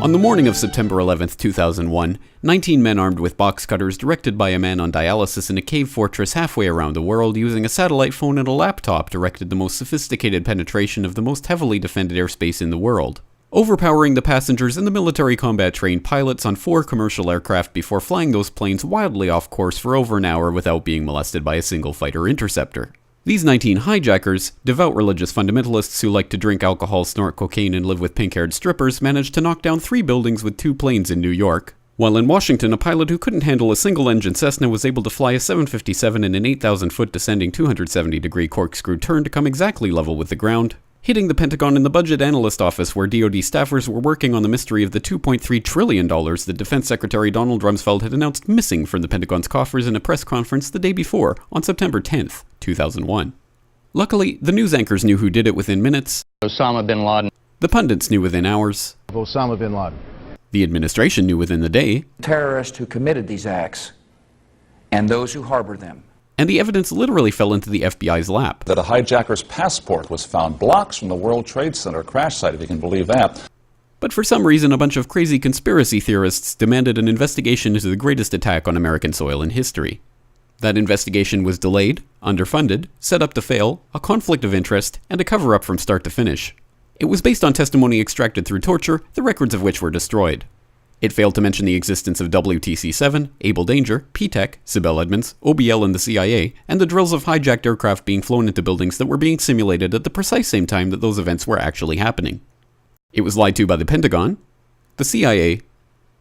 On the morning of September 11, 2001, 19 men armed with box cutters directed by a man on dialysis in a cave fortress halfway around the world using a satellite phone and a laptop directed the most sophisticated penetration of the most heavily defended airspace in the world, overpowering the passengers and the military combat-trained pilots on 4 commercial aircraft before flying those planes wildly off course for over an hour without being molested by a single fighter interceptor. These 19 hijackers, devout religious fundamentalists who like to drink alcohol, snort cocaine, and live with pink-haired strippers, managed to knock down 3 buildings with 2 planes in New York, while in Washington, a pilot who couldn't handle a single-engine Cessna was able to fly a 757 in an 8,000-foot descending 270-degree corkscrew turn to come exactly level with the ground, hitting the Pentagon in the budget analyst office where DoD staffers were working on the mystery of the $2.3 trillion that Defense Secretary Donald Rumsfeld had announced missing from the Pentagon's coffers in a press conference the day before, on September 10th, 2001. Luckily, the news anchors knew who did it within minutes. Osama bin Laden. The pundits knew within hours. Osama bin Laden. The administration knew within the day. Terrorists who committed these acts and those who harbor them. And the evidence literally fell into the FBI's lap. That a hijacker's passport was found blocks from the World Trade Center crash site, if you can believe that. But for some reason, a bunch of crazy conspiracy theorists demanded an investigation into the greatest attack on American soil in history. That investigation was delayed, underfunded, set up to fail, a conflict of interest, and a cover-up from start to finish. It was based on testimony extracted through torture, the records of which were destroyed. It failed to mention the existence of WTC-7, Able Danger, P-TECH, Sibel Edmonds, OBL and the CIA, and the drills of hijacked aircraft being flown into buildings that were being simulated at the precise same time that those events were actually happening. It was lied to by the Pentagon, the CIA,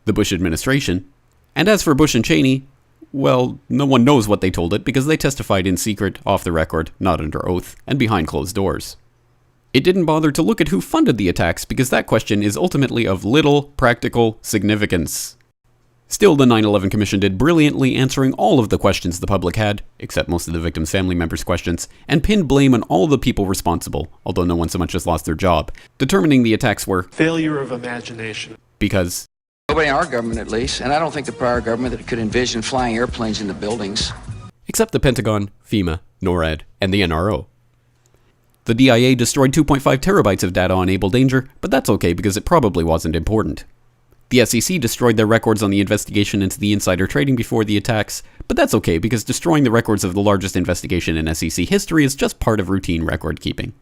the Bush administration, and as for Bush and Cheney, well, no one knows what they told it because they testified in secret, off the record, not under oath, and behind closed doors. It didn't bother to look at who funded the attacks because that question is ultimately of little practical significance. Still, the 9/11 Commission did brilliantly answering all of the questions the public had, except most of the victims' family members' questions, and pinned blame on all the people responsible, although no one so much as lost their job, determining the attacks were failure of imagination. Because Nobody in our government, at least, and I don't think the prior government that could envision flying airplanes into buildings. Except the Pentagon, FEMA, NORAD, and the NRO. The DIA destroyed 2.5 terabytes of data on Able Danger, but that's okay because it probably wasn't important. The SEC destroyed their records on the investigation into the insider trading before the attacks, but that's okay because destroying the records of the largest investigation in SEC history is just part of routine record keeping.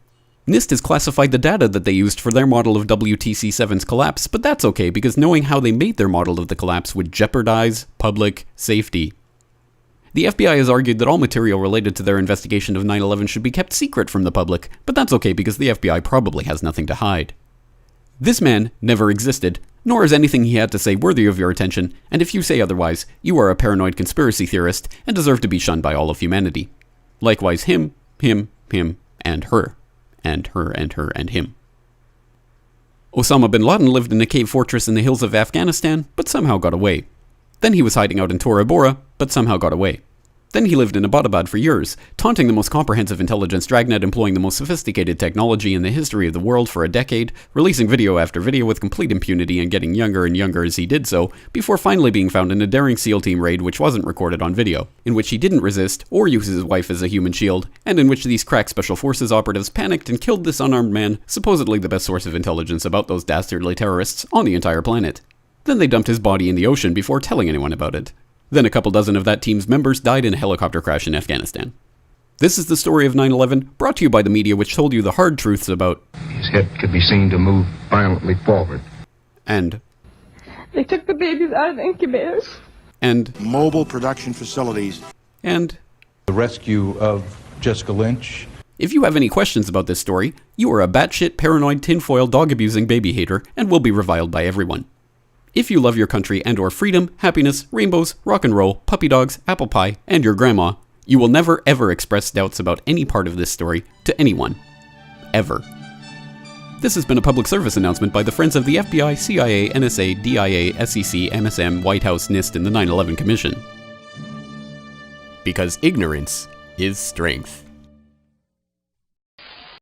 NIST has classified the data that they used for their model of WTC-7's collapse, but that's okay because knowing how they made their model of the collapse would jeopardize public safety. The FBI has argued that all material related to their investigation of 9/11 should be kept secret from the public, but that's okay because the FBI probably has nothing to hide. This man never existed, nor is anything he had to say worthy of your attention, and if you say otherwise, you are a paranoid conspiracy theorist and deserve to be shunned by all of humanity. Likewise him, and her. And her, and her, and him. Osama bin Laden lived in a cave fortress in the hills of Afghanistan, but somehow got away. Then he was hiding out in Tora Bora, but somehow got away. Then he lived in Abbottabad for years, taunting the most comprehensive intelligence dragnet employing the most sophisticated technology in the history of the world for a decade, releasing video after video with complete impunity and getting younger and younger as he did so, before finally being found in a daring SEAL team raid which wasn't recorded on video, in which he didn't resist or use his wife as a human shield, and in which these crack special forces operatives panicked and killed this unarmed man, supposedly the best source of intelligence about those dastardly terrorists on the entire planet. Then they dumped his body in the ocean before telling anyone about it. Then a couple dozen of that team's members died in a helicopter crash in Afghanistan. This is the story of 9/11, brought to you by the media which told you the hard truths about his head could be seen to move violently forward. And they took the babies out of the incubators. And mobile production facilities. And the rescue of Jessica Lynch. If you have any questions about this story, you are a batshit paranoid tinfoil dog-abusing baby hater and will be reviled by everyone. If you love your country and or freedom, happiness, rainbows, rock and roll, puppy dogs, apple pie, and your grandma, you will never ever express doubts about any part of this story to anyone. Ever. This has been a public service announcement by the Friends of the FBI, CIA, NSA, DIA, SEC, MSM, White House, NIST, and the 9/11 Commission. Because ignorance is strength.